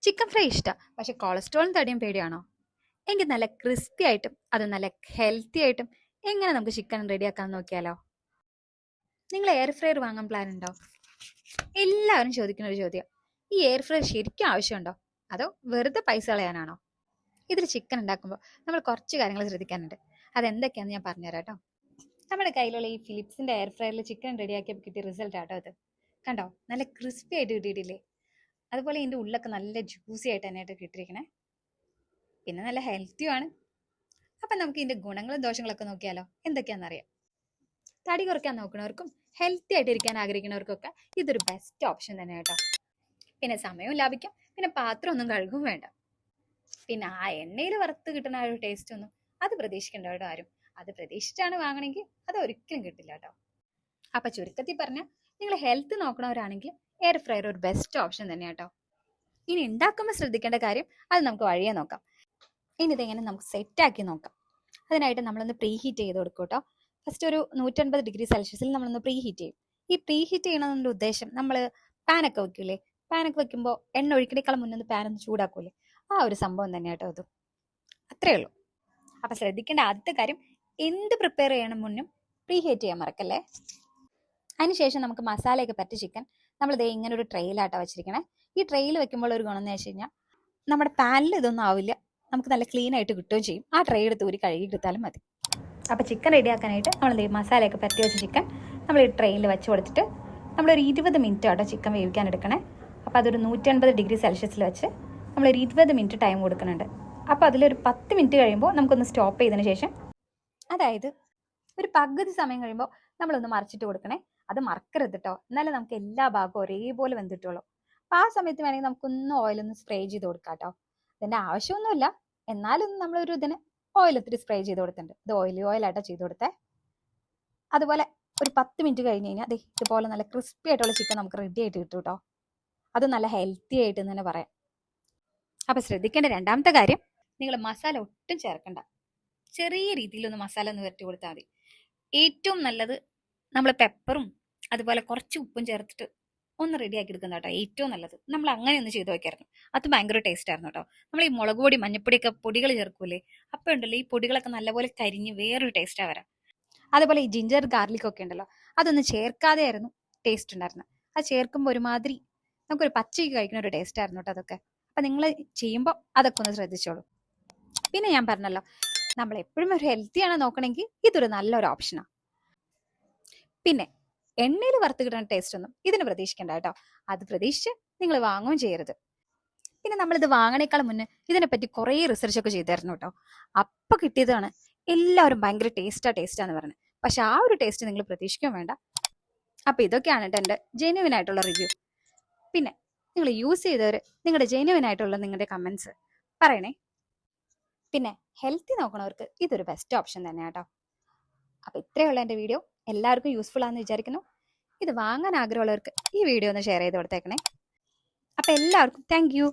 Chicken fry ഇഷ്ടമാണ്, പക്ഷെ കൊളസ്ട്രോളും തടിയും പേടിയാണോ? എങ്കിൽ നല്ല ക്രിസ്പി ആയിട്ടും അത് നല്ല ഹെൽത്തി ആയിട്ടും എങ്ങനെ നമുക്ക് ചിക്കൻ റെഡിയാക്കാൻ നോക്കിയാലോ? നിങ്ങൾ എയർ ഫ്രയർ വാങ്ങാൻ പ്ലാൻ ഉണ്ടോ? എല്ലാവരും ചോദിക്കുന്ന ഒരു ചോദ്യം, ഈ എയർ ഫ്രയർ ശരിക്കും ആവശ്യമുണ്ടോ, അതോ വെറുതെ പൈസ കളയാനാണോ? ഇതിൽ ചിക്കൻ ഉണ്ടാക്കുമ്പോൾ നമ്മൾ കുറച്ച് കാര്യങ്ങൾ ശ്രദ്ധിക്കാനുണ്ട്. അതെന്തൊക്കെയാണെന്ന് ഞാൻ പറഞ്ഞുതരാം കേട്ടോ. നമ്മുടെ കയ്യിലുള്ള ഈ ഫിലിപ്സിന്റെ എയർ ഫ്രയറിൽ ചിക്കൻ റെഡിയാക്കിയപ്പോൾ കിട്ടിയ റിസൾട്ട് ആട്ടോ ഇത്. കണ്ടോ, നല്ല ക്രിസ്പി ആയിട്ട് കിട്ടിയിട്ടില്ലേ? അതുപോലെ ഇതിൻ്റെ ഉള്ളൊക്കെ നല്ല ജ്യൂസി ആയിട്ട് തന്നെയായിട്ട് കിട്ടിയിരിക്കണേ. പിന്നെ നല്ല ഹെൽത്തിയുമാണ്. അപ്പം നമുക്ക് ഇതിൻ്റെ ഗുണങ്ങളും ദോഷങ്ങളൊക്കെ നോക്കിയാലോ? എന്തൊക്കെയാണെന്നറിയാം. തടി കുറയ്ക്കാൻ നോക്കുന്നവർക്കും ഹെൽത്തി ആയിട്ട് ഇരിക്കാൻ ആഗ്രഹിക്കുന്നവർക്കൊക്കെ ഇതൊരു ബെസ്റ്റ് ഓപ്ഷൻ തന്നെ കേട്ടോ. പിന്നെ സമയവും ലാഭിക്കാം, പിന്നെ പാത്രം ഒന്നും കഴുകും വേണ്ട. പിന്നെ ആ എണ്ണയിൽ വറുത്ത് കിട്ടുന്ന ആ ഒരു ടേസ്റ്റ് ഒന്നും അത് പ്രതീക്ഷിക്കേണ്ട കേട്ടോ ആരും. അത് പ്രതീക്ഷിച്ചാണ് വാങ്ങണമെങ്കിൽ അത് ഒരിക്കലും കിട്ടില്ല കേട്ടോ. അപ്പൊ ചുരുക്കത്തിൽ പറഞ്ഞാൽ, നിങ്ങൾ ഹെൽത്ത് നോക്കണവരാണെങ്കിൽ എയർ ഫ്രയർ ഒരു ബെസ്റ്റ് ഓപ്ഷൻ തന്നെ കേട്ടോ. ഇനി ഉണ്ടാക്കുമ്പോൾ ശ്രദ്ധിക്കേണ്ട കാര്യം അത് നമുക്ക് വഴിയെ നോക്കാം. ഇനി ഇതെങ്ങനെ നമുക്ക് സെറ്റാക്കി നോക്കാം. അതിനായിട്ട് നമ്മളൊന്ന് പ്രീ ഹീറ്റ് ചെയ്ത് കൊടുക്കും കേട്ടോ. ഫസ്റ്റ് ഒരു 150°C നമ്മളൊന്ന് പ്രീ ഹീറ്റ് ചെയ്യും. ഈ പ്രീ ഹീറ്റ് ചെയ്യണമെന്നുള്ള ഉദ്ദേശം, നമ്മൾ പാനൊക്കെ വെക്കൂലേ, പാനൊക്കെ വെക്കുമ്പോൾ എണ്ണ ഒഴിക്കണേക്കാളും മുന്നേ പാൻ ഒന്ന് ചൂടാക്കൂലേ, ആ ഒരു സംഭവം തന്നെ കേട്ടോ ഇതും. അത്രേ ഉള്ളൂ. അപ്പൊ ശ്രദ്ധിക്കേണ്ട ആദ്യത്തെ കാര്യം, എന്ത് പ്രിപ്പയർ ചെയ്യണം മുന്നും പ്രീ ഹീറ്റ് ചെയ്യാൻ മറക്കല്ലേ. അതിനുശേഷം നമുക്ക് മസാലയൊക്കെ പറ്റി ചിക്കൻ നമ്മളിത് ഇങ്ങനെ ഒരു ട്രെയിലാട്ടോ വെച്ചിരിക്കണേ. ഈ ട്രെയിൽ വെക്കുമ്പോൾ ഒരു ഗുണം എന്ന് വെച്ച് കഴിഞ്ഞാൽ, നമ്മുടെ പാനിൽ ഇതൊന്നും ആവില്ല, നമുക്ക് നല്ല ക്ലീൻ ആയിട്ട് കിട്ടുകയും ചെയ്യും. ആ ട്രേ എടുത്ത് ഊരി കഴുകി എടുത്താലും മതി. അപ്പോൾ ചിക്കൻ റെഡിയാക്കാനായിട്ട് നമ്മൾ മസാലയൊക്കെ പറ്റി വെച്ച ചിക്കൻ നമ്മൾ ഈ ട്രെയിൽ വെച്ച് കൊടുത്തിട്ട് നമ്മളൊരു 20 മിനിറ്റ് ആട്ടോ ചിക്കൻ വേവിക്കാൻ എടുക്കണേ. അപ്പോൾ അതൊരു 150°C വെച്ച് നമ്മളൊരു 20 മിനിറ്റ് ടൈം കൊടുക്കുന്നുണ്ട്. അപ്പോൾ അതിലൊരു 10 മിനിറ്റ് കഴിയുമ്പോൾ നമുക്കൊന്ന് സ്റ്റോപ്പ് ചെയ്തതിന് ശേഷം, അതായത് ഒരു പകുതി സമയം കഴിയുമ്പോൾ നമ്മളൊന്ന് മറിച്ചിട്ട് കൊടുക്കണേ. അത് മറക്കരുത് കേട്ടോ, എന്നാലും നമുക്ക് എല്ലാ ഭാഗവും ഒരേപോലെ വെന്തിട്ടുള്ളൂ. അപ്പോൾ ആ സമയത്ത് വേണമെങ്കിൽ നമുക്കൊന്ന് ഓയിലൊന്ന് സ്പ്രേ ചെയ്ത് കൊടുക്കാം കേട്ടോ. അതിൻ്റെ ആവശ്യമൊന്നുമില്ല, എന്നാലും നമ്മളൊരു ഇതിന് ഓയിൽ ഒത്തിരി സ്പ്രേ ചെയ്ത് കൊടുത്തിട്ടുണ്ട്. ഇത് ഓയിലാട്ടോ ചെയ്ത് കൊടുത്തേ. അതുപോലെ ഒരു 10 മിനിറ്റ് കഴിഞ്ഞ് കഴിഞ്ഞാൽ അതെ ഇതുപോലെ നല്ല ക്രിസ്പി ആയിട്ടുള്ള ചിക്കൻ നമുക്ക് റെഡി ആയിട്ട് കിട്ടും കേട്ടോ. അത് നല്ല ഹെൽത്തി ആയിട്ട് തന്നെ പറയാം. അപ്പം ശ്രദ്ധിക്കേണ്ട രണ്ടാമത്തെ കാര്യം, നിങ്ങൾ മസാല ഒട്ടും ചേർക്കണ്ട. ചെറിയ രീതിയിലൊന്ന് മസാല ഒന്ന് വരട്ടി കൊടുത്താൽ മതി. ഏറ്റവും നല്ലത് നമ്മൾ പെപ്പറും അതുപോലെ കുറച്ച് ഉപ്പും ചേർത്തിട്ട് ഒന്ന് റെഡിയാക്കി എടുക്കുന്ന കേട്ടോ ഏറ്റവും നല്ലത്. നമ്മൾ അങ്ങനെ ഒന്ന് ചെയ്ത് നോക്കിയായിരുന്നു, അത് ഭയങ്കര ടേസ്റ്റ് ആയിരുന്നു കേട്ടോ. നമ്മൾ ഈ മുളക് പൊടി മഞ്ഞപ്പൊടിയൊക്കെ പൊടികൾ ചേർക്കൂലേ, അപ്പോൾ ഉണ്ടല്ലോ ഈ പൊടികളൊക്കെ നല്ലപോലെ കരിഞ്ഞ് വേറൊരു ടേസ്റ്റാണ് വരാം. അതുപോലെ ഈ ജിഞ്ചർ ഗാർലിക് ഒക്കെ ഉണ്ടല്ലോ, അതൊന്നും ചേർക്കാതെ ആയിരുന്നു ടേസ്റ്റ് ഉണ്ടായിരുന്നത്. അത് ചേർക്കുമ്പോൾ ഒരുമാതിരി നമുക്കൊരു പച്ചയ്ക്ക് കഴിക്കുന്ന ഒരു ടേസ്റ്റ് ആയിരുന്നു കേട്ടോ അതൊക്കെ. അപ്പം നിങ്ങൾ ചെയ്യുമ്പോൾ അതൊക്കെ ഒന്ന് ശ്രദ്ധിച്ചോളൂ. പിന്നെ ഞാൻ പറഞ്ഞല്ലോ, നമ്മൾ എപ്പോഴും ഒരു ഹെൽത്തിയാണ് നോക്കണമെങ്കിൽ ഇതൊരു നല്ലൊരു ഓപ്ഷനാണ്. പിന്നെ എണ്ണയിൽ വറുത്ത് കിട്ടുന്ന ടേസ്റ്റ് ഒന്നും ഇതിന് പ്രതീക്ഷിക്കേണ്ട കേട്ടോ. അത് പ്രതീക്ഷിച്ച് നിങ്ങൾ വാങ്ങുകയും ചെയ്യരുത്. പിന്നെ നമ്മളിത് വാങ്ങണേക്കാളും മുന്നേ ഇതിനെപ്പറ്റി കുറേ റിസർച്ച് ഒക്കെ ചെയ്തായിരുന്നു കേട്ടോ. അപ്പം കിട്ടിയതാണ് എല്ലാവരും ഭയങ്കര ടേസ്റ്റാന്ന് പറഞ്ഞത്. പക്ഷെ ആ ഒരു ടേസ്റ്റ് നിങ്ങൾ പ്രതീക്ഷിക്കുകയും വേണ്ട. അപ്പം ഇതൊക്കെയാണ് കേട്ടോ എൻ്റെ ജെന്യുവൻ ആയിട്ടുള്ള റിവ്യൂ. പിന്നെ നിങ്ങൾ യൂസ് ചെയ്തവർ നിങ്ങളുടെ ജെന്യുവൻ ആയിട്ടുള്ള നിങ്ങളുടെ കമൻസ് പറയണേ. പിന്നെ ഹെൽത്തി നോക്കണവർക്ക് ഇതൊരു ബെസ്റ്റ് ഓപ്ഷൻ തന്നെ കേട്ടോ. അപ്പം ഇത്രയുള്ള എൻ്റെ വീഡിയോ എല്ലാവർക്കും യൂസ്ഫുൾ ആണെന്ന് വിചാരിക്കുന്നു. ഇത് വാങ്ങാൻ ആഗ്രഹമുള്ളവർക്ക് ഈ വീഡിയോ ഒന്ന് ഷെയർ ചെയ്ത് കൊടുത്തേക്കണേ. അപ്പം എല്ലാവർക്കും താങ്ക് യു.